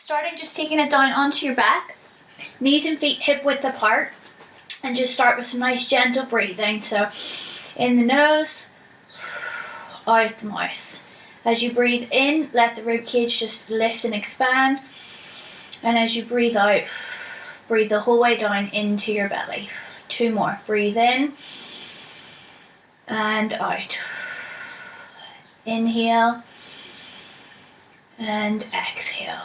Starting, just taking it down onto your back, knees and feet hip width apart, and just start with some nice gentle breathing. So in the nose, out the mouth. As you breathe in, let the rib cage just lift and expand, and as you breathe out, breathe the whole way down into your belly. 2 more. Breathe in and out. Inhale and exhale.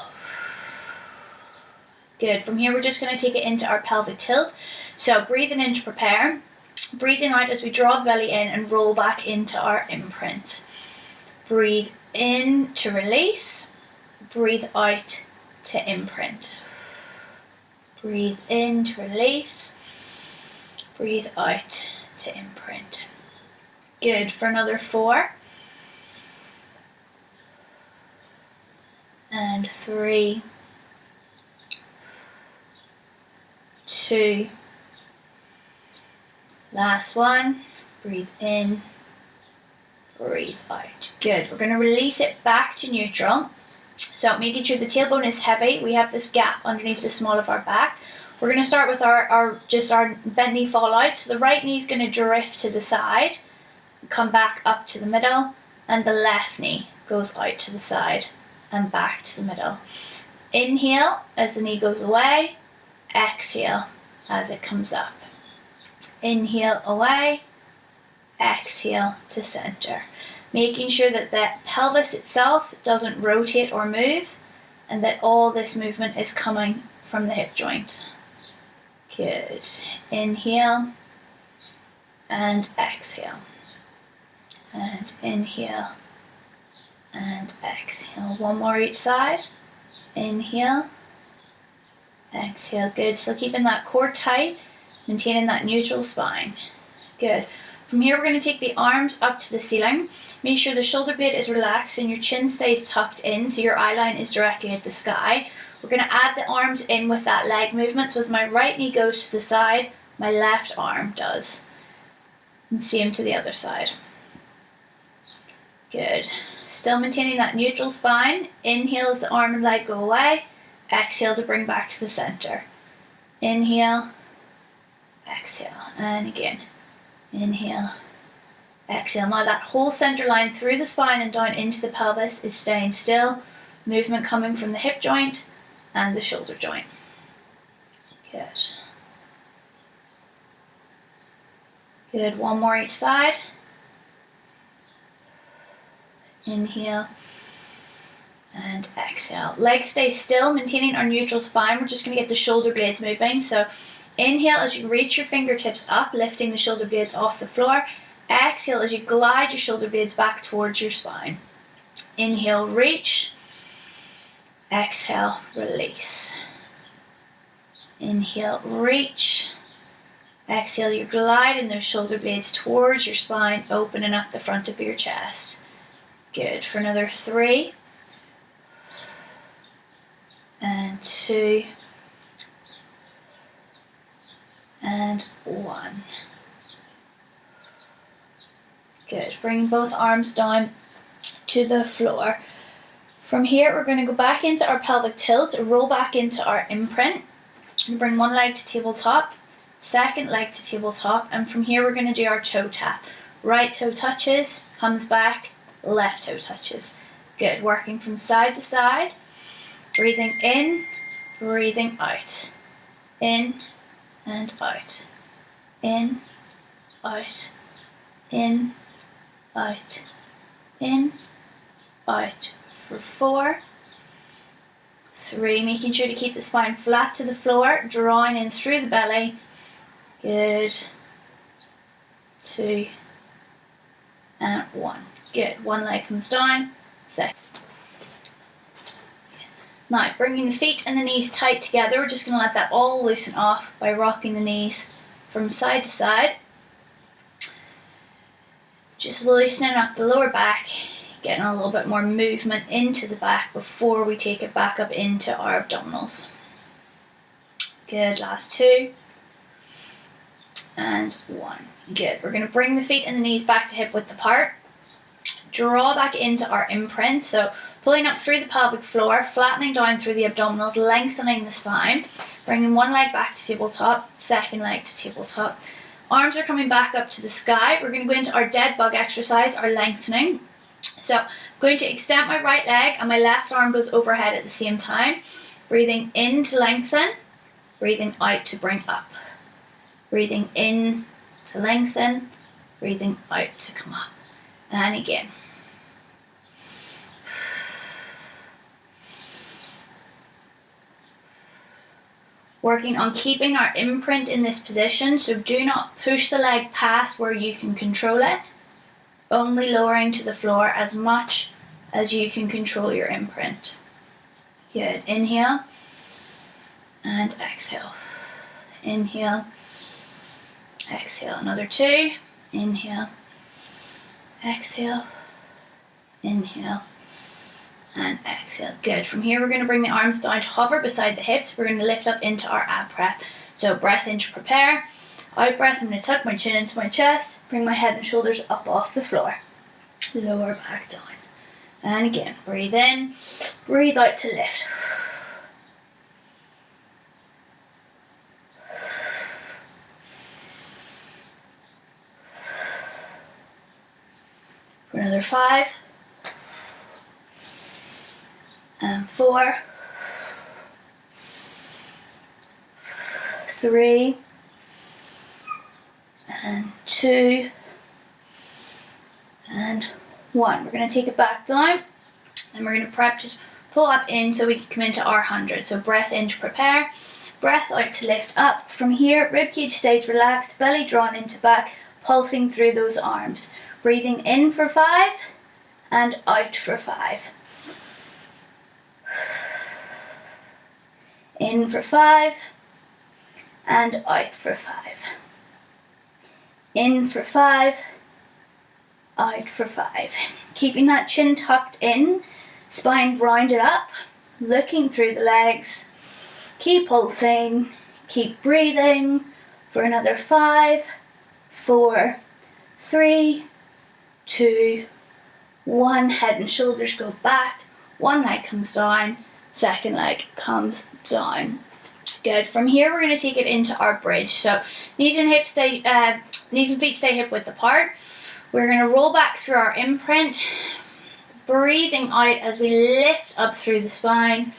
Good. From here, we're just going to take it into our pelvic tilt. So breathing in to prepare, breathing out as we draw the belly in and roll back into our imprint. Breathe in to release, breathe out to imprint. Breathe in to release, breathe out to imprint. Good. For another 4. And 3, 2, last one. Breathe in, breathe out. Good. We're going to release it back to neutral. So making sure the tailbone is heavy. We have this gap underneath the small of our back. We're going to start with our bent knee fall out. So the right knee is going to drift to the side, come back up to the middle, and the left knee goes out to the side and back to the middle. Inhale as the knee goes away, exhale as it comes up. Inhale away, exhale to center. Making sure that the pelvis itself doesn't rotate or move, and that all this movement is coming from the hip joint. Good. Inhale and exhale. And inhale and exhale. 1 more each side. Inhale, exhale. Good. Still keeping that core tight, maintaining that neutral spine. Good. From here, we're going to take the arms up to the ceiling. Make sure the shoulder blade is relaxed and your chin stays tucked in, so your eye line is directly at the sky. We're going to add the arms in with that leg movement. So as my right knee goes to the side, my left arm does. And same to the other side. Good. Still maintaining that neutral spine. Inhale as the arm and leg go away. Exhale to bring back to the center. Inhale, exhale, and again. Inhale, exhale. Now that whole center line through the spine and down into the pelvis is staying still. Movement coming from the hip joint and the shoulder joint. Good. Good. 1 more each side. Inhale and exhale. Legs stay still, maintaining our neutral spine. We're just going to get the shoulder blades moving. So inhale as you reach your fingertips up, lifting the shoulder blades off the floor. Exhale as you glide your shoulder blades back towards your spine. Inhale, reach. Exhale, release. Inhale, reach. Exhale, you're gliding those shoulder blades towards your spine, opening up the front of your chest. Good. For another 3. And 2. And 1. Good. Bring both arms down to the floor. From here, we're going to go back into our pelvic tilt, roll back into our imprint. We bring one leg to tabletop, second leg to tabletop, and from here we're going to do our toe tap. Right toe touches, comes back, left toe touches. Good. Working from side to side. Breathing in, breathing out. In and out. In, out. In, out. In, out. For 4, 3, making sure to keep the spine flat to the floor, drawing in through the belly. Good. 2 and 1. Good. One leg comes down, second. Now, bringing the feet and the knees tight together, we're just going to let that all loosen off by rocking the knees from side to side. Just loosening up the lower back, getting a little bit more movement into the back before we take it back up into our abdominals. Good. Last 2 and 1. Good. We're going to bring the feet and the knees back to hip width apart. draw back into our imprint. So pulling up through the pelvic floor, flattening down through the abdominals, lengthening the spine, bringing one leg back to tabletop, second leg to tabletop. Arms are coming back up to the sky. We're going to go into our dead bug exercise, our lengthening. So I'm going to extend my right leg and my left arm goes overhead at the same time. Breathing in to lengthen, breathing out to bring up. Breathing in to lengthen, breathing out to come up. And again. Working on keeping our imprint in this position, so do not push the leg past where you can control it, only lowering to the floor as much as you can control your imprint. Good, inhale and exhale. Inhale, exhale, another 2, inhale, exhale, inhale, and exhale. Good. From here we're going to bring the arms down to hover beside the hips. We're going to lift up into our ab prep. So breath in to prepare. Out breath, I'm going to tuck my chin into my chest, bring my head and shoulders up off the floor. Lower back down. And again, breathe in, breathe out to lift. For another 5. And 4, 3, and 2, and 1. We're going to take it back down, and we're going to practice pull up in so we can come into our 100. So breath in to prepare, breath out to lift up. From here, ribcage stays relaxed, belly drawn into back, pulsing through those arms. Breathing in for 5, and out for 5. In for 5, and out for 5. In for 5, out for 5. Keeping that chin tucked in, spine rounded up, looking through the legs. Keep pulsing, keep breathing for another 5, 4, 3, 2, 1. Head and shoulders go back, one leg comes down, second leg comes down. Good. From here we're going to take it into our bridge. So knees and feet stay hip width apart. We're going to roll back through our imprint, breathing out as we lift up through the spine,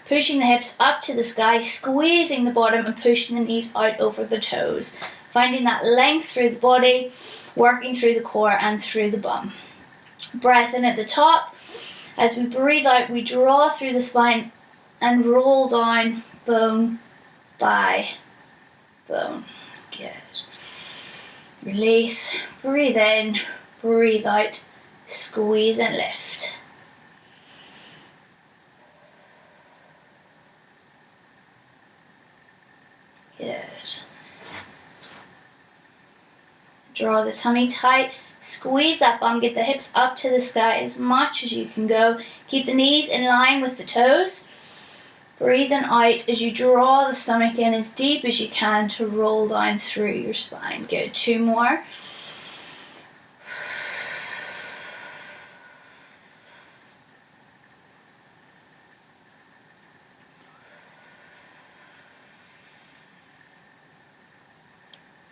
pushing the hips up to the sky, squeezing the bottom and pushing the knees out over the toes. Finding that length through the body, working through the core and through the bum. Breath in at the top. As we breathe out, we draw through the spine and roll down, bone by bone. Good. Release, breathe in, breathe out, squeeze and lift. Good. Draw the tummy tight. Squeeze that bum, get the hips up to the sky as much as you can go. Keep the knees in line with the toes. Breathing out as you draw the stomach in as deep as you can to roll down through your spine. Good. 2 more.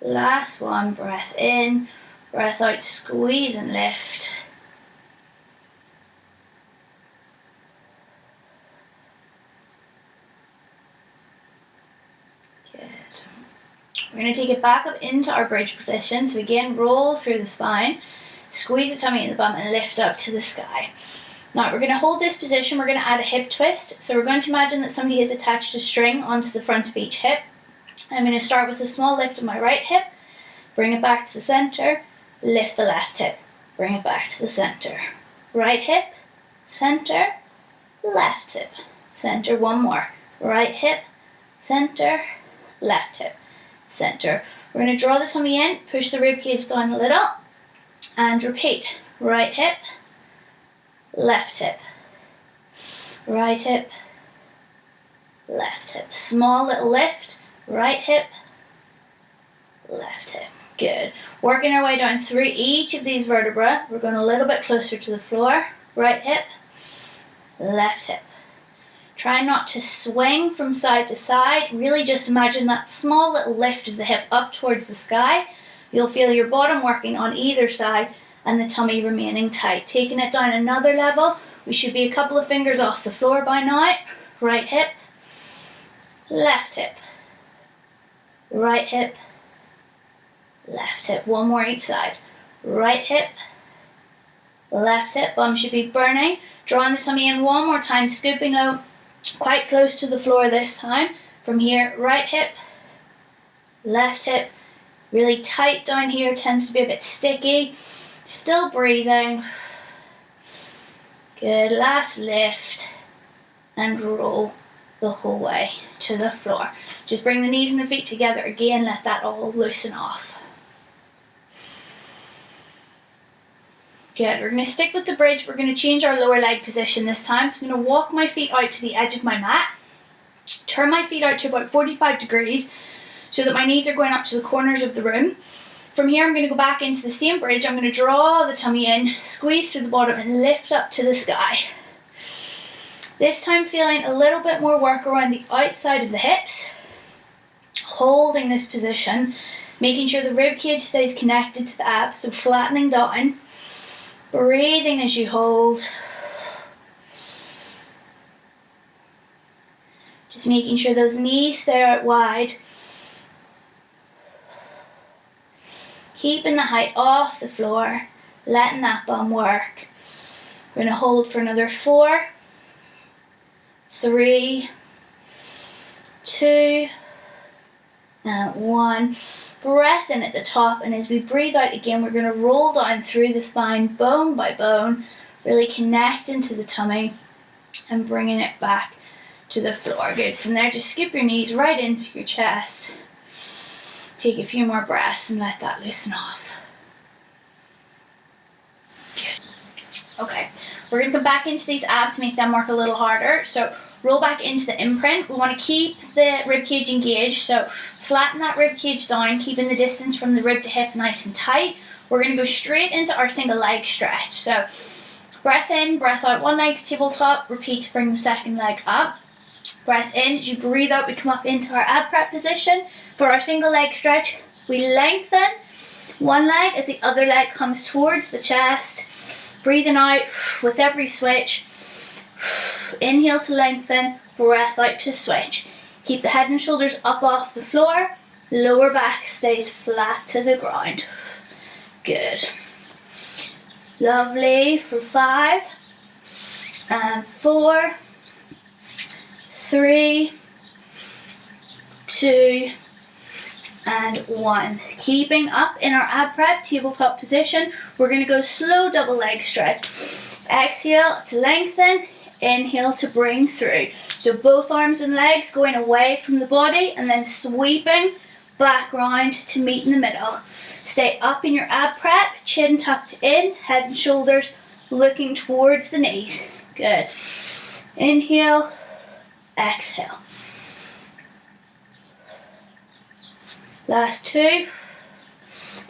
Last one. Breath in. Breath out, squeeze and lift. Good. We're going to take it back up into our bridge position. So again, roll through the spine, squeeze the tummy and the bum and lift up to the sky. Now we're going to hold this position, we're going to add a hip twist. So we're going to imagine that somebody has attached a string onto the front of each hip. I'm going to start with a small lift of my right hip, bring it back to the center, lift the left hip, bring it back to the center. Right hip, center, left hip, center. 1 more. Right hip, center, left hip, center. We're going to draw the tummy in, push the rib cage down a little, and repeat. Right hip, left hip, right hip, left hip. Small little lift, right hip, left hip. Good. Working our way down through each of these vertebrae. We're going a little bit closer to the floor. Right hip, left hip. Try not to swing from side to side. Really just imagine that small little lift of the hip up towards the sky. You'll feel your bottom working on either side and the tummy remaining tight. Taking it down another level. We should be a couple of fingers off the floor by now. Right hip, left hip. Right hip, left hip. One more each side. Right hip, left hip. Bum should be burning. Drawing the tummy in one more time, scooping out quite close to the floor this time. From here, right hip, left hip. Really tight down here, tends to be a bit sticky. Still breathing. Good, last lift. And roll the whole way to the floor. Just bring the knees and the feet together again, let that all loosen off. Good, we're going to stick with the bridge. We're going to change our lower leg position this time. So I'm going to walk my feet out to the edge of my mat. Turn my feet out to about 45 degrees so that my knees are going up to the corners of the room. From here I'm going to go back into the same bridge. I'm going to draw the tummy in, squeeze through the bottom and lift up to the sky. This time feeling a little bit more work around the outside of the hips. Holding this position, making sure the rib cage stays connected to the abs, so flattening down. Breathing as you hold. Just making sure those knees stay out wide. Keeping the height off the floor, letting that bum work. We're going to hold for another 4, 3, 2, and 1. Breath in at the top, and as we breathe out again, we're going to roll down through the spine, bone by bone, really connecting to the tummy and bringing it back to the floor. Good. From there, just scoop your knees right into your chest. Take a few more breaths and let that loosen off. Good. Okay, we're going to come back into these abs, make them work a little harder. So roll back into the imprint. We want to keep the rib cage engaged, so flatten that rib cage down, keeping the distance from the rib to hip nice and tight. We're going to go straight into our single leg stretch. So breath in, breath out, one leg to tabletop, repeat to bring the second leg up. Breath in, as you breathe out, we come up into our ab prep position. For our single leg stretch, we lengthen one leg as the other leg comes towards the chest. Breathing out with every switch. Inhale to lengthen, breath out to switch. Keep the head and shoulders up off the floor. Lower back stays flat to the ground. Good. Lovely. For 5 and 4, 3, 2, and 1. Keeping up in our ab prep tabletop position, we're going to go slow double leg stretch. Exhale to lengthen, inhale to bring through. So both arms and legs going away from the body and then sweeping back round to meet in the middle. Stay up in your ab prep, chin tucked in, head and shoulders looking towards the knees. Good. Inhale, exhale. Last 2.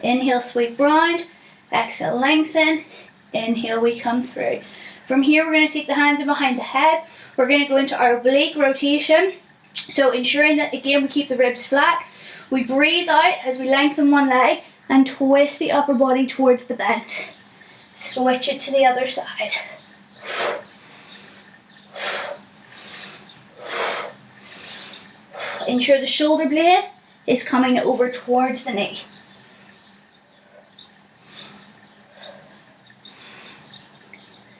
Inhale, sweep round. Exhale, lengthen. Inhale, we come through. From here, we're going to take the hands in behind the head. We're going to go into our oblique rotation. So ensuring that, again, we keep the ribs flat. We breathe out as we lengthen one leg and twist the upper body towards the bend. Switch it to the other side. Ensure the shoulder blade is coming over towards the knee.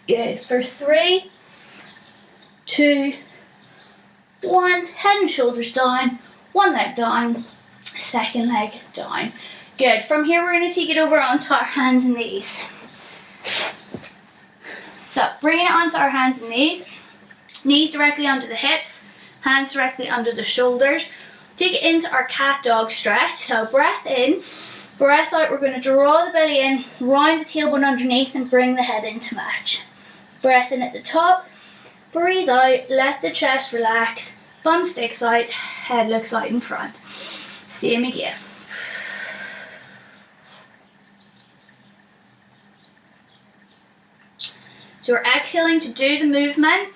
Good. For 3, 2, 1. Head and shoulders down. One leg down. Second leg down. Good. From here, we're going to take it over onto our hands and knees. So, bringing it onto our hands and knees. Knees directly under the hips. Hands directly under the shoulders. Take it into our cat dog stretch. So breath in, breath out. We're going to draw the belly in, round the tailbone underneath and bring the head in to match. Breath in at the top, breathe out, let the chest relax, bum sticks out, head looks out in front. Same again. So we're exhaling to do the movement,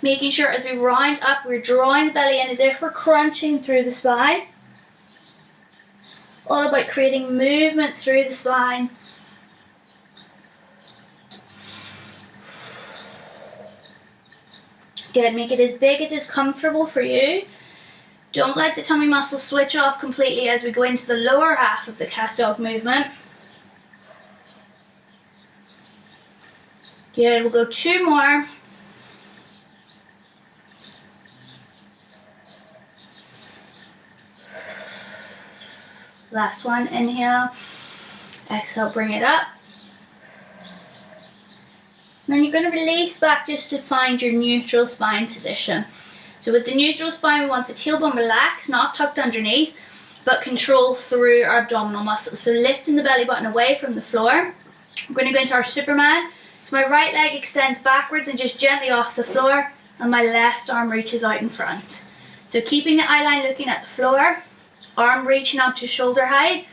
making sure as we round up, we're drawing the belly in as if we're crunching through the spine. All about creating movement through the spine. Good, make it as big as is comfortable for you. Don't let the tummy muscles switch off completely as we go into the lower half of the cat dog movement. Good, we'll go 2 more. Last one, inhale, exhale, bring it up. And then you're going to release back just to find your neutral spine position. So with the neutral spine, we want the tailbone relaxed, not tucked underneath, but control through our abdominal muscles. So lifting the belly button away from the floor. We're going to go into our Superman. So my right leg extends backwards and just gently off the floor, and my left arm reaches out in front. So keeping the eye line looking at the floor, arm reaching up to shoulder height,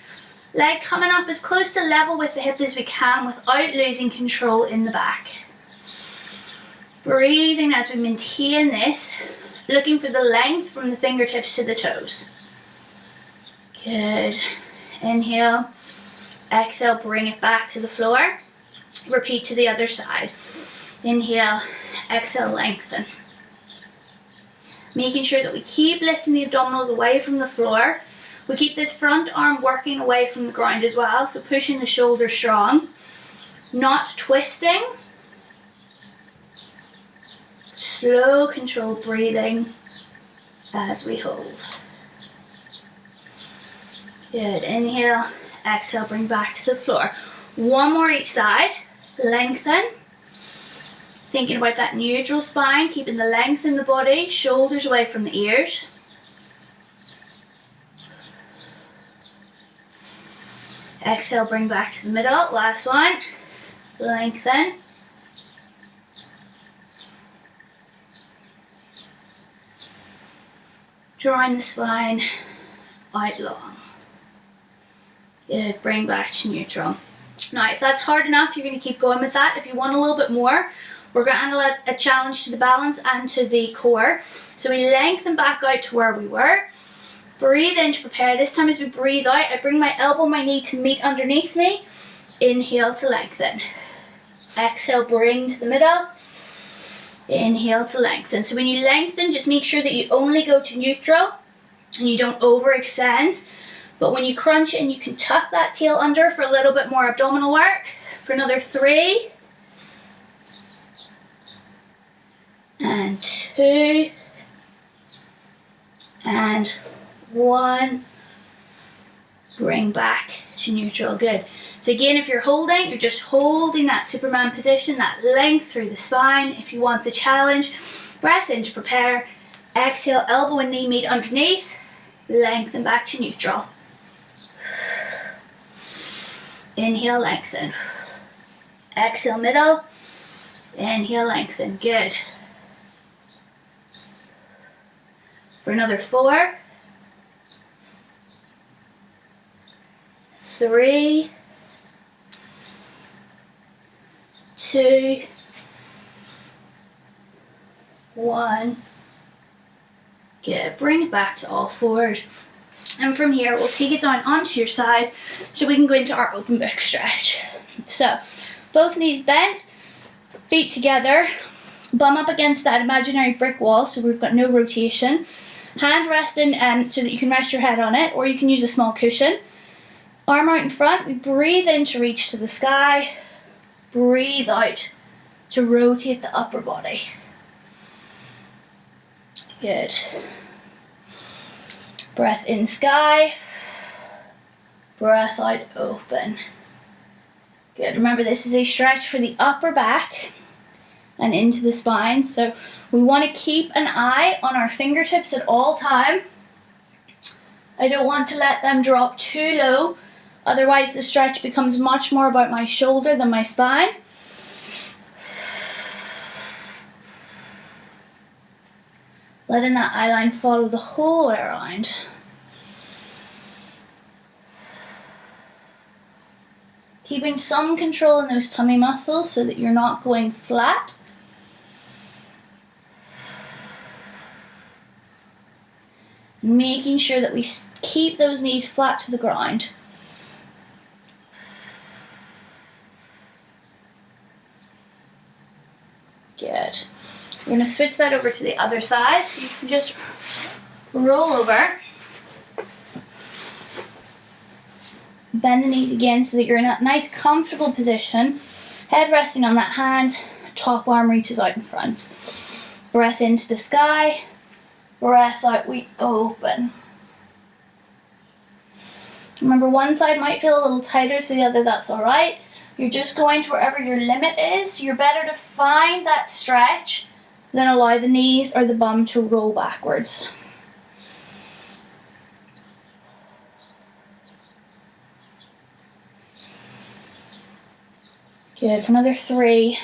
leg coming up as close to level with the hip as we can without losing control in the back. Breathing as we maintain this, looking for the length from the fingertips to the toes. Good. Inhale, exhale, bring it back to the floor. Repeat to the other side. Inhale, exhale, lengthen. Making sure that we keep lifting the abdominals away from the floor. We keep this front arm working away from the ground as well, so pushing the shoulder strong. Not twisting. Slow, controlled breathing as we hold. Good. Inhale, exhale, bring back to the floor. 1 more each side. Lengthen. Thinking about that neutral spine, keeping the length in the body, shoulders away from the ears. Exhale, bring back to the middle. Last one. Lengthen. Drawing the spine out long. Good. Bring back to neutral. Now, if that's hard enough, you're going to keep going with that. If you want a little bit more, we're going to add a challenge to the balance and to the core. So we lengthen back out to where we were. Breathe in to prepare. This time as we breathe out, I bring my elbow, my knee to meet underneath me. Inhale to lengthen. Exhale, bring to the middle. Inhale to lengthen. So when you lengthen, just make sure that you only go to neutral and you don't overextend. But when you crunch in, you can tuck that tail under for a little bit more abdominal work. For another 3. And 2. And 1. Bring back to neutral. Good. So again, if you're holding, you're just holding that Superman position, that length through the spine. If you want the challenge, breath in to prepare. Exhale, elbow and knee meet underneath. Lengthen back to neutral. Inhale, lengthen. Exhale, middle. Inhale, lengthen. Good. For another 4. 3. 2. 1. Good. Bring it back to all fours. And from here, we'll take it down onto your side so we can go into our open book stretch. So, both knees bent, feet together, bum up against that imaginary brick wall so we've got no rotation. Hand resting so that you can rest your head on it, or you can use a small cushion. Arm out in front, we breathe in to reach to the sky. Breathe out to rotate the upper body. Good. Breath in, sky. Breath out, open. Good. Remember, this is a stretch for the upper back and into the spine. So we want to keep an eye on our fingertips at all time. I don't want to let them drop too low. Otherwise, the stretch becomes much more about my shoulder than my spine. Letting that eye line follow the whole way around. Keeping some control in those tummy muscles so that you're not going flat. Making sure that we keep those knees flat to the ground. Good. We're going to switch that over to the other side. So you can just roll over. Bend the knees again so that you're in a nice comfortable position. Head resting on that hand. Top arm reaches out in front. Breath into the sky. Breath out, we open. Remember, one side might feel a little tighter, so the other, that's all right. You're just going to wherever your limit is. You're better to find that stretch than allow the knees or the bum to roll backwards. Good, for another 3.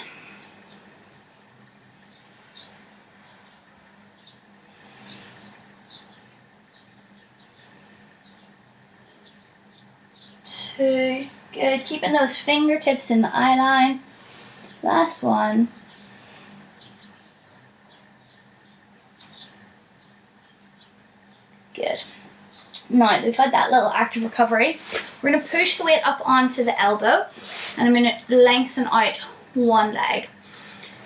2. Good, keeping those fingertips in the eye line. Last one. Good. Now that we've had that little active recovery, we're going to push the weight up onto the elbow and I'm going to lengthen out one leg.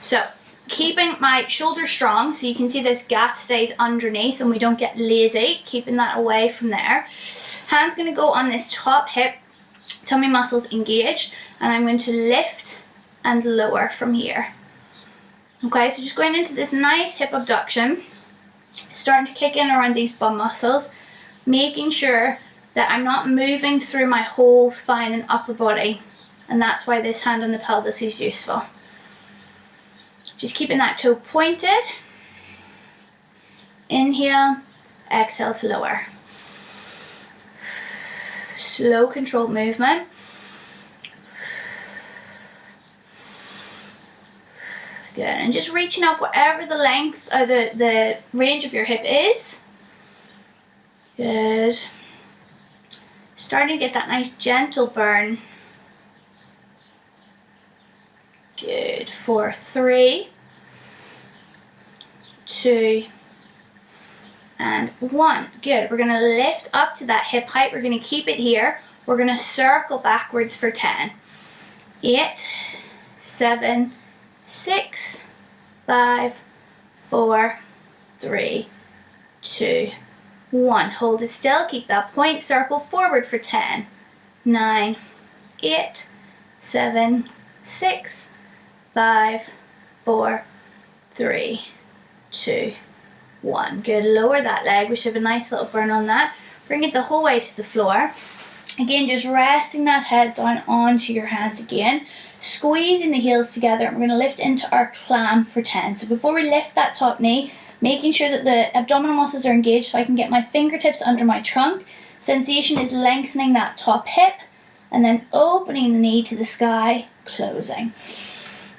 So keeping my shoulders strong so you can see this gap stays underneath and we don't get lazy, keeping that away from there. Hands going to go on this top hip, tummy muscles engaged, and I'm going to lift and lower from here. Okay, so just going into this nice hip abduction, starting to kick in around these bum muscles, making sure that I'm not moving through my whole spine and upper body, and that's why this hand on the pelvis is useful. Just keeping that toe pointed. Inhale, exhale to lower. Slow, controlled movement. Good, and just reaching up whatever the length or the range of your hip is. Good. Starting to get that nice gentle burn. Good, for 3, 2, and 1. Good, we're going to lift up to that hip height. We're going to keep it here. We're going to circle backwards for 10. 8, 7, 6, 5, 4, 3, 2, 1. Hold it still, keep that point, circle forward for 10, 9, 8, 7, 6, 5, 4, 3, 2, 1. Good, lower that leg. We should have a nice little burn on that. Bring it the whole way to the floor. Again, just resting that head down onto your hands again. Squeezing the heels together, and we're going to lift into our clam for 10. So before we lift that top knee, making sure that the abdominal muscles are engaged so I can get my fingertips under my trunk. Sensation is lengthening that top hip and then opening the knee to the sky, closing.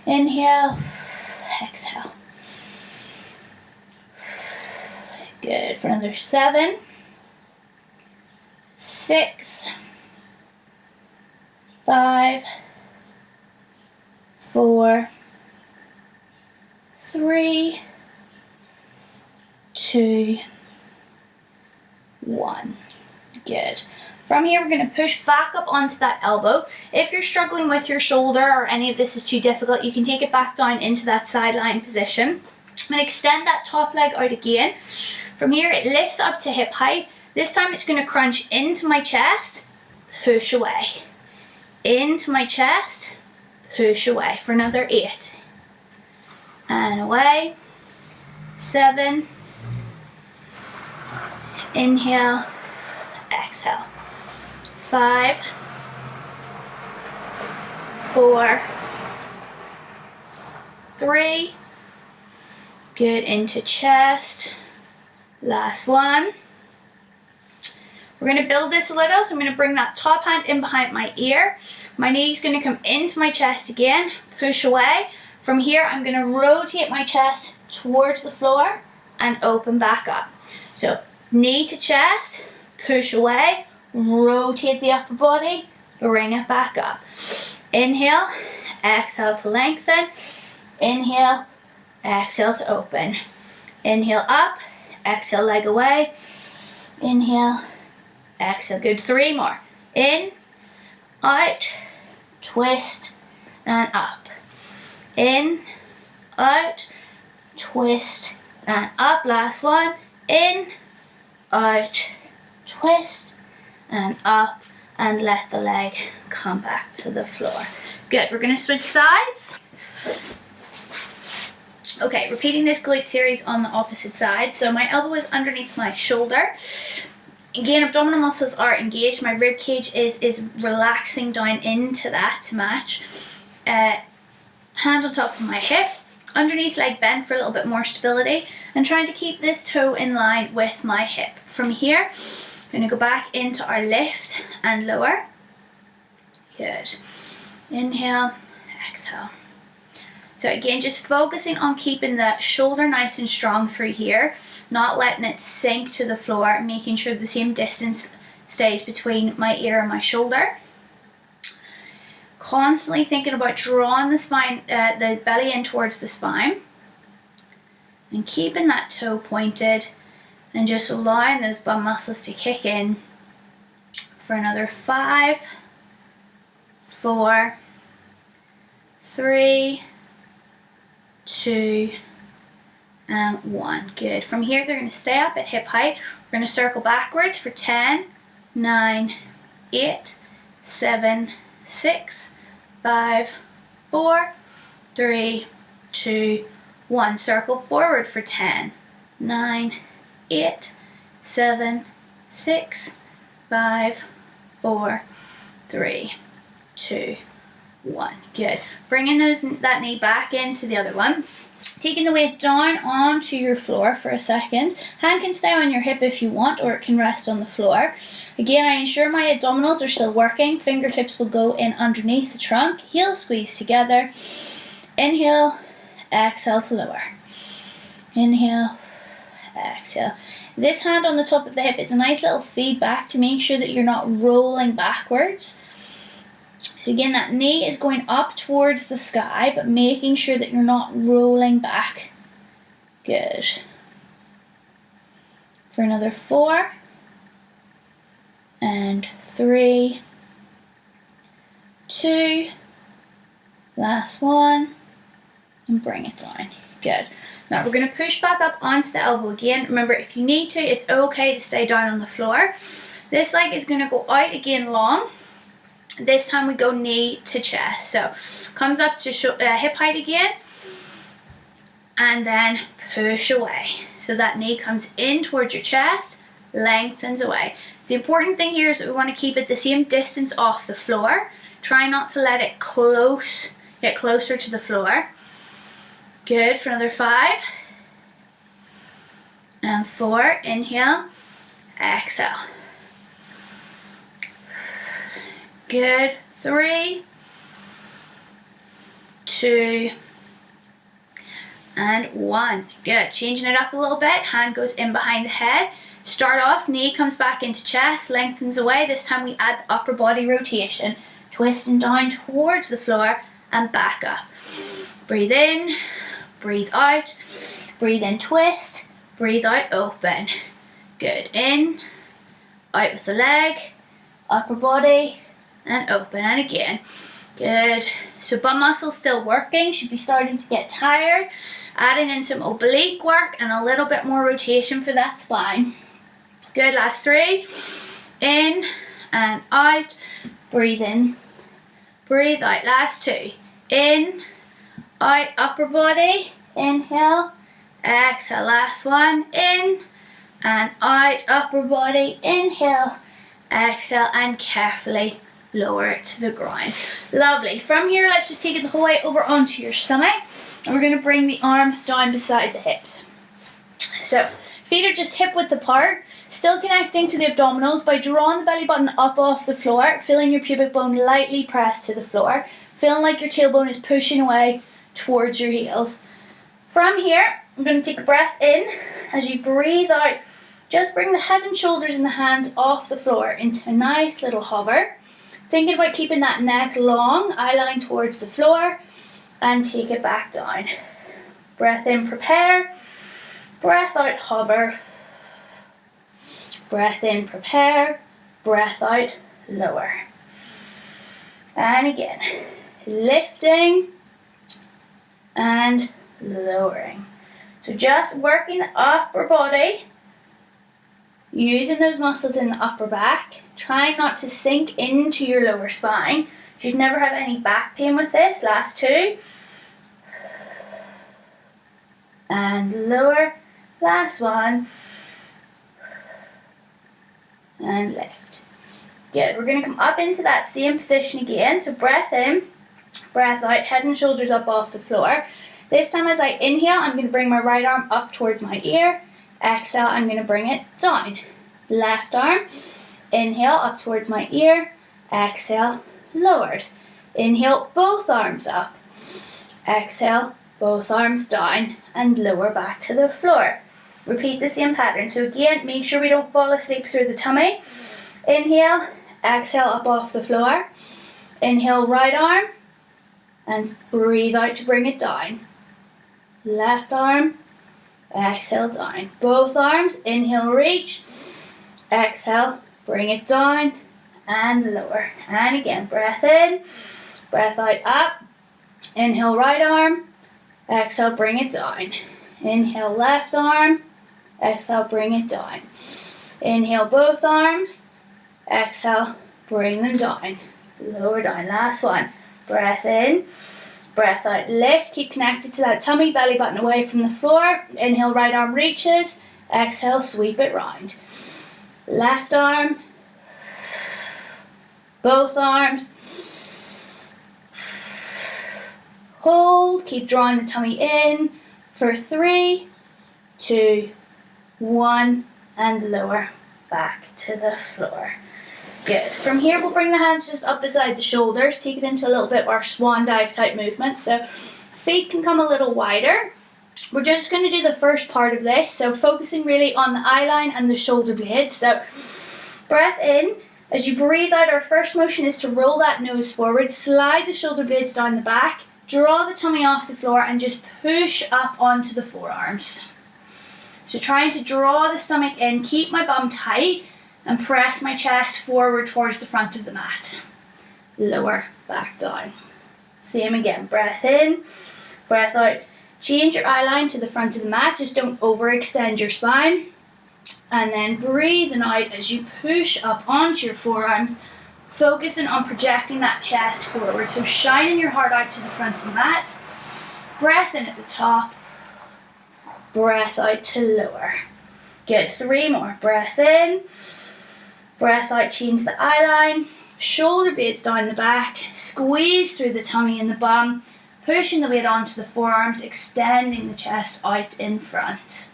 Inhale, exhale. Good, for another 7, 6, 5, 4, 3, 2, 1. Good. From here, we're going to push back up onto that elbow. If you're struggling with your shoulder or any of this is too difficult, you can take it back down into that sideline position. I'm going to extend that top leg out again. From here, it lifts up to hip height. This time, it's going to crunch into my chest, push away. Into my chest, push away for another 8. And away. 7. Inhale, exhale. 5, 4, 3. Good, into chest. Last one. We're going to build this a little, so I'm going to bring that top hand in behind my ear. My knee's going to come into my chest again, push away. From here, I'm going to rotate my chest towards the floor and open back up. So knee to chest, push away, rotate the upper body, bring it back up. Inhale, exhale to lengthen. Inhale, exhale to open. Inhale up, exhale leg away. Inhale, exhale. Good. 3 more. In, out, twist, and up. In, out, twist, and up. Last one. In, out, twist, and up. And let the leg come back to the floor. Good. We're going to switch sides. Okay, repeating this glute series on the opposite side. So my elbow is underneath my shoulder. Again, abdominal muscles are engaged. My rib cage is relaxing down into that to match. Hand on top of my hip. Underneath leg bent for a little bit more stability. And trying to keep this toe in line with my hip. From here, I'm going to go back into our lift and lower. Good. Inhale, exhale. So again, just focusing on keeping the shoulder nice and strong through here, not letting it sink to the floor, making sure the same distance stays between my ear and my shoulder. Constantly thinking about drawing the spine, the belly in towards the spine, and keeping that toe pointed, and just allowing those bum muscles to kick in for another 5, 4, 3, 2, and 1. Good. From here, they're going to stay up at hip height. We're going to circle backwards for 10, 9, 8, 7, 6, 5, 4, 3, 2, 1. Circle forward for 10, 9, 8, 7, 6, 5, 4, 3, 2, 1. Good. Bringing that knee back into the other one. Taking the weight down onto your floor for a second. Hand can stay on your hip if you want, or it can rest on the floor. Again, I ensure my abdominals are still working. Fingertips will go in underneath the trunk. Heels squeeze together. Inhale, exhale to lower. Inhale, exhale. This hand on the top of the hip is a nice little feedback to make sure that you're not rolling backwards. So again, that knee is going up towards the sky, but making sure that you're not rolling back. Good. For another 4, and 3, 2, last one, and bring it down. Good. Now we're going to push back up onto the elbow again. Remember, if you need to, it's okay to stay down on the floor. This leg is going to go out again long. This time we go knee to chest. So comes up to hip height again, and then push away. So that knee comes in towards your chest, lengthens away. So the important thing here is that we want to keep it the same distance off the floor. Try not to let it get closer to the floor. Good. For another 5 and 4. Inhale, exhale. Good. 3, 2, and 1. Good. Changing it up a little bit. Hand goes in behind the head. Start off, knee comes back into chest, lengthens away. This time we add the upper body rotation. Twisting down towards the floor and back up. Breathe in, breathe out. Breathe in, twist. Breathe out, open. Good. In, out with the leg, upper body, and open. And again. Good. So bum muscles still working, should be starting to get tired. Adding in some oblique work and a little bit more rotation for that spine. Good. Last 3. In and out. Breathe in. Breathe out. Last 2. In, out, upper body. Inhale. Exhale. Last one. In and out, upper body. Inhale. Exhale. And carefully lower it to the ground. Lovely. From here, let's just take it the whole way over onto your stomach. And we're going to bring the arms down beside the hips. So, feet are just hip width apart. Still connecting to the abdominals by drawing the belly button up off the floor. Feeling your pubic bone lightly pressed to the floor. Feeling like your tailbone is pushing away towards your heels. From here, I'm going to take a breath in. As you breathe out, just bring the head and shoulders and the hands off the floor into a nice little hover. Thinking about keeping that neck long, eye line towards the floor, and take it back down. Breath in, prepare. Breath out, hover. Breath in, prepare. Breath out, lower. And again, lifting and lowering. So just working the upper body, using those muscles in the upper back, trying not to sink into your lower spine. You should never have any back pain with this. Last two. And lower. Last one. And lift. Good. We're going to come up into that same position again. So breath in, breath out, head and shoulders up off the floor. This time as I inhale, I'm going to bring my right arm up towards my ear. Exhale, I'm going to bring it down. Left arm, inhale up towards my ear. Exhale, lowers. Inhale, both arms up. Exhale, both arms down and lower back to the floor. Repeat the same pattern. So again, make sure we don't fall asleep through the tummy. Inhale, exhale up off the floor. Inhale, right arm, and breathe out to bring it down. Left arm, exhale down. Both arms, inhale, reach. Exhale, bring it down and lower. And again, breath in, breath out, up. Inhale, right arm. Exhale, bring it down. Inhale, left arm. Exhale, bring it down. Inhale, both arms. Exhale, bring them down. Lower down. Last one. Breath in. Breath out. Lift. Keep connected to that tummy. Belly button away from the floor. Inhale, right arm reaches. Exhale, sweep it round. Left arm. Both arms. Hold. Keep drawing the tummy in for 3, 2, 1, and lower back to the floor. Good. From here, we'll bring the hands just up beside the shoulders, take it into a little bit more swan dive type movement. So feet can come a little wider. We're just going to do the first part of this, so focusing really on the eye line and the shoulder blades. So breath in. As you breathe out, our first motion is to roll that nose forward, slide the shoulder blades down the back, draw the tummy off the floor, and just push up onto the forearms. So trying to draw the stomach in, keep my bum tight, and press my chest forward towards the front of the mat. Lower, back down. Same again, breath in, breath out. Change your eye line to the front of the mat, just don't overextend your spine. And then breathing out as you push up onto your forearms, focusing on projecting that chest forward. So shining your heart out to the front of the mat. Breath in at the top, breath out to lower. Good, 3 more. Breath in, breath out, change the eye line, shoulder blades down the back, squeeze through the tummy and the bum, pushing the weight onto the forearms, extending the chest out in front.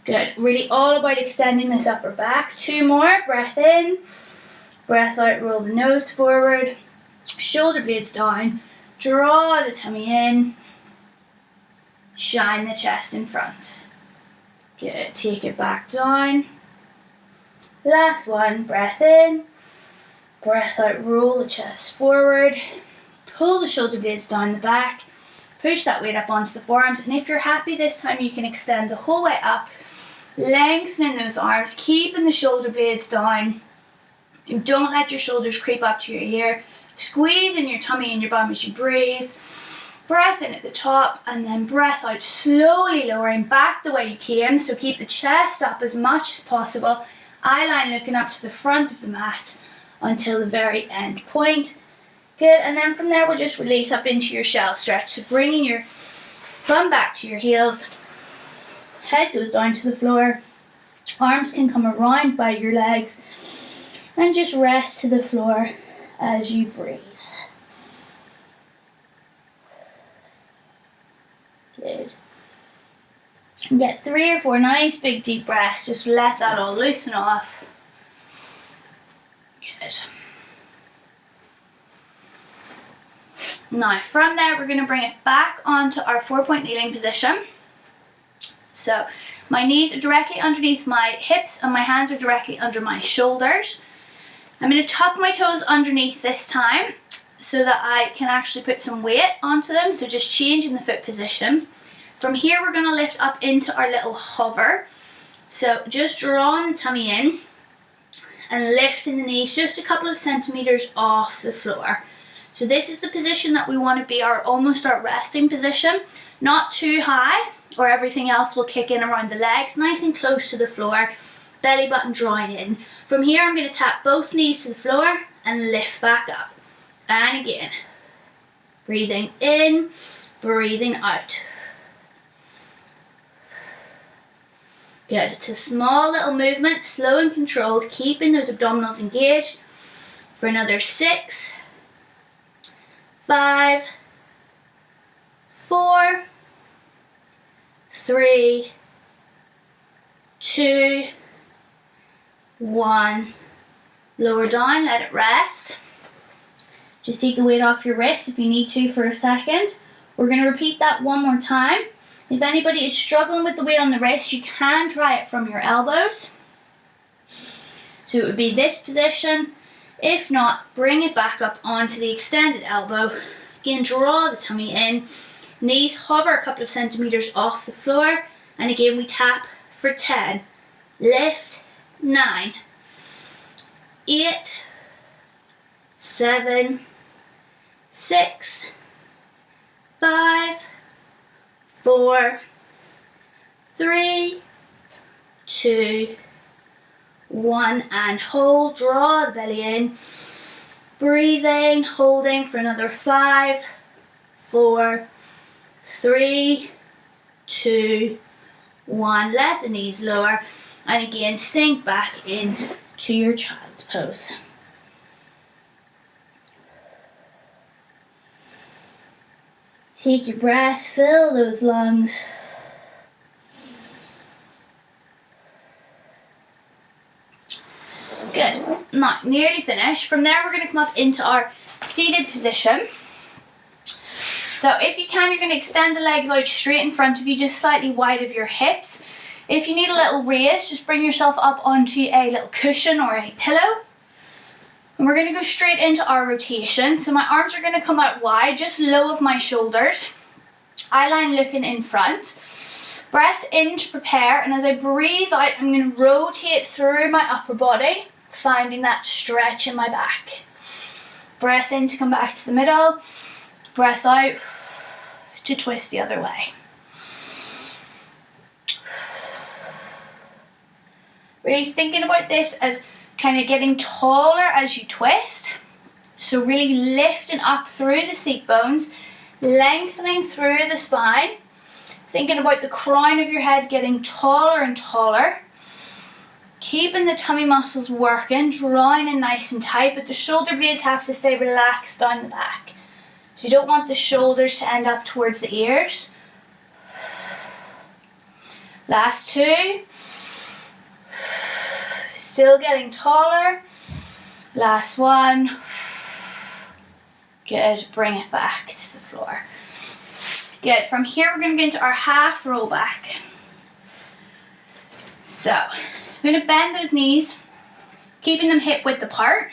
Good, really all about extending this upper back. 2 more, breath in, breath out, roll the nose forward, shoulder blades down, draw the tummy in, shine the chest in front. Good, take it back down. Last one, breath in, breath out, roll the chest forward, pull the shoulder blades down the back, push that weight up onto the forearms, and if you're happy this time you can extend the whole way up, lengthening those arms, keeping the shoulder blades down. Don't let your shoulders creep up to your ear, squeezing your tummy and your bum as you breathe. Breath in at the top and then breath out, slowly lowering back the way you came, so keep the chest up as much as possible. Eye line looking up to the front of the mat until the very end point. Good, and then from there we'll just release up into your shell stretch. So bringing your bum back to your heels, head goes down to the floor, arms can come around by your legs, and just rest to the floor as you breathe. Good. And get 3 or 4 nice big deep breaths. Just let that all loosen off. Good. Now from there we're going to bring it back onto our 4-point kneeling position. So my knees are directly underneath my hips and my hands are directly under my shoulders. I'm going to tuck my toes underneath this time so that I can actually put some weight onto them. So just changing the foot position. From here, we're going to lift up into our little hover. So just drawing the tummy in and lifting the knees just a couple of centimeters off the floor. So this is the position that we want to be almost our resting position. Not too high or everything else will kick in around the legs. Nice and close to the floor. Belly button drawing in. From here, I'm going to tap both knees to the floor and lift back up. And again, breathing in, breathing out. Good. It's a small little movement, slow and controlled, keeping those abdominals engaged. For another 6, 5, 4, 3, 2, 1. Lower down, let it rest. Just take the weight off your wrist if you need to for a second. We're going to repeat that one more time. If anybody is struggling with the weight on the wrist, you can try it from your elbows. So it would be this position. If not, bring it back up onto the extended elbow. Again, draw the tummy in. Knees hover a couple of centimeters off the floor. And again, we tap for 10. Lift, 9, 8, 7, 6, 5, 4, 3, 2, 1, and hold. Draw the belly in. Breathing, holding for another 5, 4, 3, 2, 1. Let the knees lower, and again sink back in to your child's pose. Take your breath, fill those lungs. Good. Now, nearly finished. From there, we're going to come up into our seated position. So if you can, you're going to extend the legs out straight in front of you, just slightly wide of your hips. If you need a little raise, just bring yourself up onto a little cushion or a pillow. And we're going to go straight into our rotation. So my arms are going to come out wide, just low of my shoulders. Eye line looking in front. Breath in to prepare. And as I breathe out, I'm going to rotate through my upper body, finding that stretch in my back. Breath in to come back to the middle. Breath out to twist the other way. Really thinking about this as kind of getting taller as you twist. So really lifting up through the seat bones, lengthening through the spine. Thinking about the crown of your head getting taller and taller. Keeping the tummy muscles working, drawing in nice and tight, but the shoulder blades have to stay relaxed down the back. So you don't want the shoulders to end up towards the ears. Last 2. Still getting taller. Last 1. Good. Bring it back to the floor. Good. From here, we're going to get into our half roll back. So, I'm going to bend those knees, keeping them hip width apart.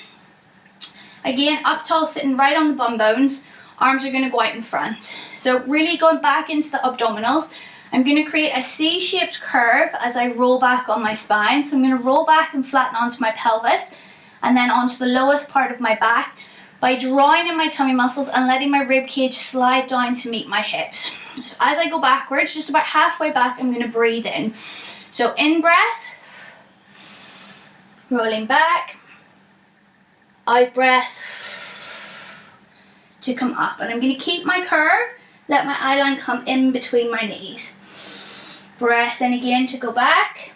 Again, up tall, sitting right on the bum bones. Arms are going to go out in front. So, really going back into the abdominals. I'm going to create a C-shaped curve as I roll back on my spine. So I'm going to roll back and flatten onto my pelvis and then onto the lowest part of my back by drawing in my tummy muscles and letting my rib cage slide down to meet my hips. So as I go backwards, just about halfway back, I'm going to breathe in. So in breath, rolling back, out breath to come up. And I'm going to keep my curve, let my eye line come in between my knees. Breath in again to go back.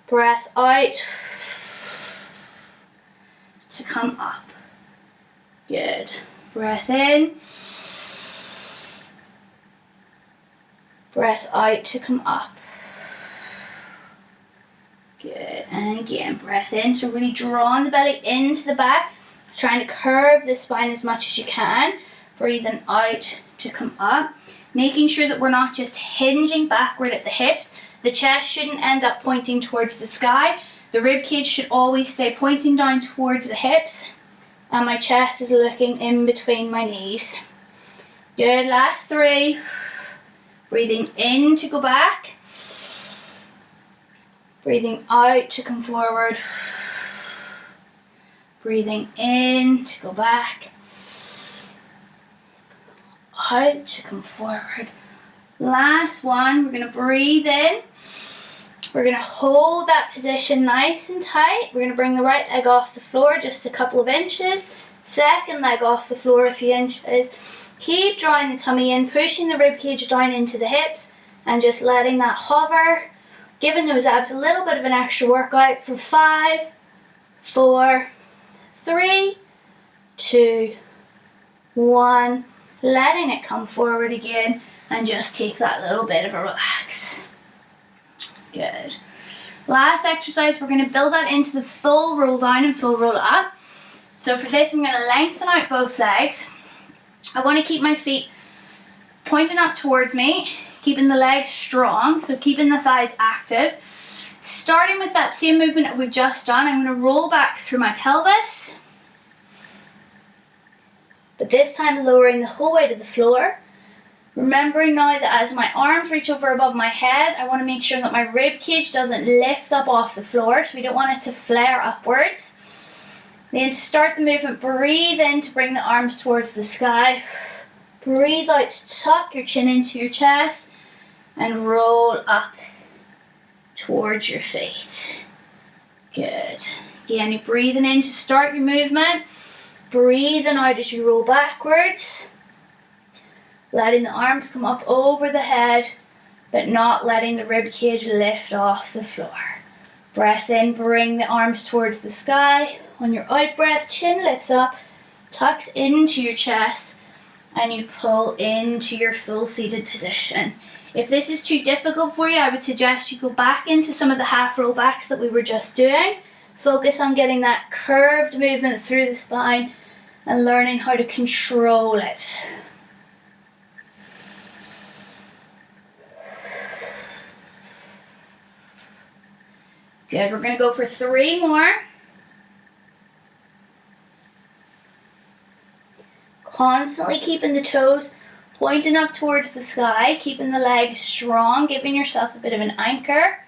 Breath out to come up. Good. Breath in. Breath out to come up. Good. And again, breath in. So really drawing the belly into the back. Trying to curve the spine as much as you can. Breathing out to come up. Making sure that we're not just hinging backward at the hips. The chest shouldn't end up pointing towards the sky. The rib cage should always stay pointing down towards the hips, and my chest is looking in between my knees. Good, last 3. Breathing in to go back. Breathing out to come forward. Breathing in to go back. Out to come forward. Last one, we're going to breathe in. We're going to hold that position nice and tight. We're going to bring the right leg off the floor just a couple of inches. Second leg off the floor a few inches. Keep drawing the tummy in, pushing the rib cage down into the hips and just letting that hover. Giving those abs a little bit of an extra workout for 5, 4, 3, 2, 1. Letting it come forward again and just take that little bit of a relax. Good. Last exercise, we're going to build that into the full roll down and full roll up. So for this, I'm going to lengthen out both legs. I want to keep my feet pointing up towards me, keeping the legs strong, so keeping the thighs active. Starting with that same movement that we've just done, I'm going to roll back through my pelvis, but this time lowering the whole way to the floor. Remembering now that as my arms reach over above my head, I want to make sure that my rib cage doesn't lift up off the floor, so we don't want it to flare upwards. Then to start the movement, breathe in to bring the arms towards the sky. Breathe out to tuck your chin into your chest and roll up towards your feet. Good. Again, you're breathing in to start your movement. Breathing out as you roll backwards. Letting the arms come up over the head, but not letting the rib cage lift off the floor. Breath in, bring the arms towards the sky. On your out breath, chin lifts up, tucks into your chest, and you pull into your full seated position. If this is too difficult for you, I would suggest you go back into some of the half roll backs that we were just doing. Focus on getting that curved movement through the spine and learning how to control it. Good, we're going to go for 3 more. Constantly keeping the toes pointing up towards the sky, keeping the legs strong, giving yourself a bit of an anchor.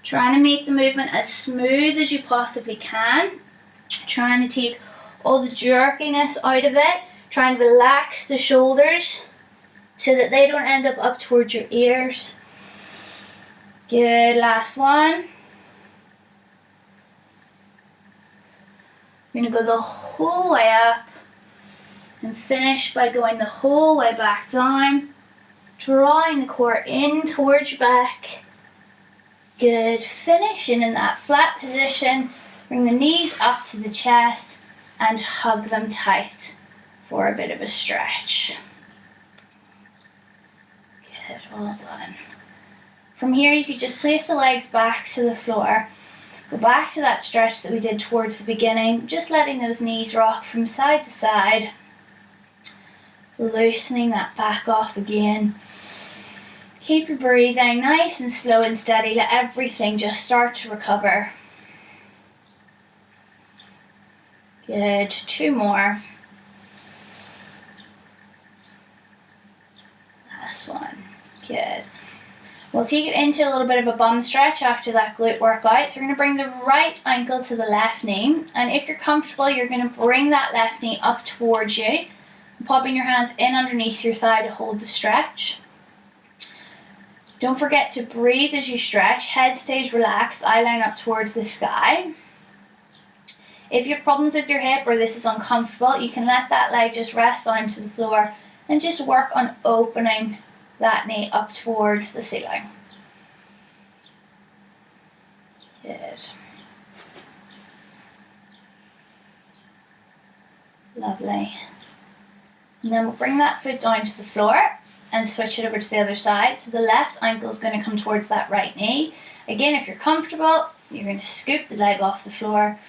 Trying to make the movement as smooth as you possibly can. Trying to take all the jerkiness out of it. Trying to relax the shoulders so that they don't end up towards your ears. Good, last one. You're going to go the whole way up and finish by going the whole way back down, drawing the core in towards your back. Good, finishing in that flat position. Bring the knees up to the chest and hug them tight for a bit of a stretch. Good, well done. From here you could just place the legs back to the floor. Go back to that stretch that we did towards the beginning, just letting those knees rock from side to side. Loosening that back off again. Keep your breathing nice and slow and steady. Let everything just start to recover. Good, 2 more. Last one. Good. We'll take it into a little bit of a bum stretch after that glute workout. So we're going to bring the right ankle to the left knee. And if you're comfortable, you're going to bring that left knee up towards you. Popping your hands in underneath your thigh to hold the stretch. Don't forget to breathe as you stretch. Head stays relaxed, eye line up towards the sky. If you have problems with your hip or this is uncomfortable, you can let that leg just rest onto the floor and just work on opening that knee up towards the ceiling. Good. Lovely. And then we'll bring that foot down to the floor and switch it over to the other side. So the left ankle is going to come towards that right knee. Again, if you're comfortable, you're going to scoop the leg off the floor.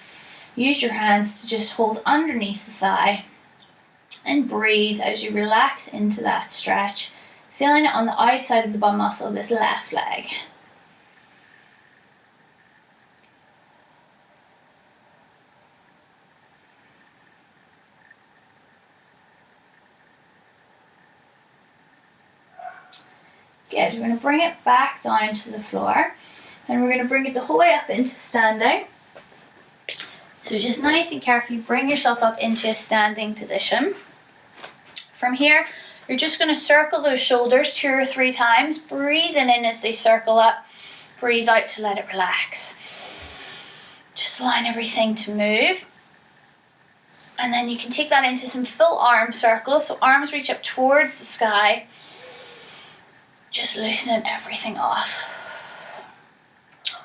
Use your hands to just hold underneath the thigh and breathe as you relax into that stretch. Feeling it on the outside of the bum muscle of this left leg. Good. We're going to bring it back down to the floor, and we're going to bring it the whole way up into standing. So just nice and carefully bring yourself up into a standing position. From here, you're just going to circle those shoulders 2 or 3 times, breathing in as they circle up, breathe out to let it relax. Just allowing everything to move. And then you can take that into some full arm circles, so arms reach up towards the sky. Just loosening everything off.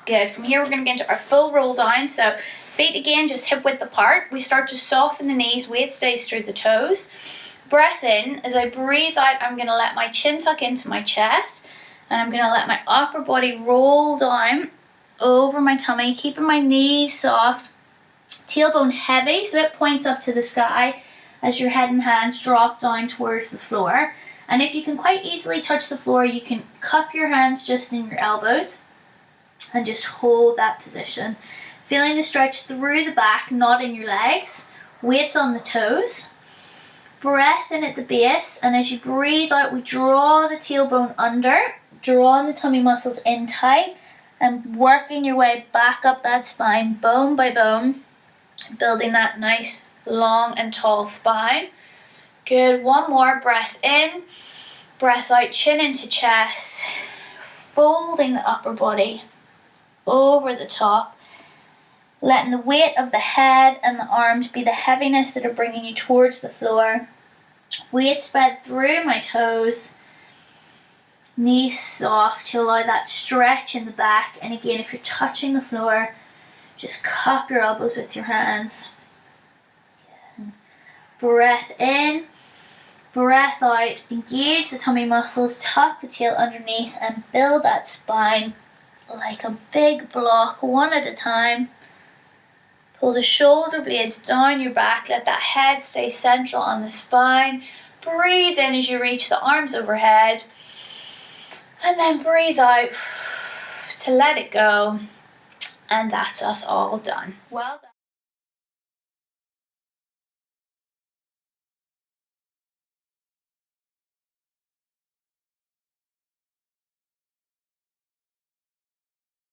Good. From here, we're going to get into our full roll down. So feet again, just hip width apart. We start to soften the knees, weight stays through the toes. Breath in. As I breathe out, I'm going to let my chin tuck into my chest, and I'm going to let my upper body roll down over my tummy, keeping my knees soft, tailbone heavy, so it points up to the sky as your head and hands drop down towards the floor. And if you can quite easily touch the floor, you can cup your hands just in your elbows and just hold that position. Feeling the stretch through the back, not in your legs. Weights on the toes. Breath in at the base, and as you breathe out, we draw the tailbone under, drawing the tummy muscles in tight, and working your way back up that spine, bone by bone, building that nice, long and tall spine. Good. One more. Breath in, breath out, chin into chest, folding the upper body over the top, letting the weight of the head and the arms be the heaviness that are bringing you towards the floor. Weight spread through my toes, knees soft to allow that stretch in the back. And again, if you're touching the floor, just cup your elbows with your hands. Breath in, breath out, engage the tummy muscles, tuck the tail underneath, and build that spine like a big block, one at a time. Pull the shoulder blades down your back, let that head stay central on the spine. Breathe in as you reach the arms overhead, and then breathe out to let it go. And that's us all done. Well done.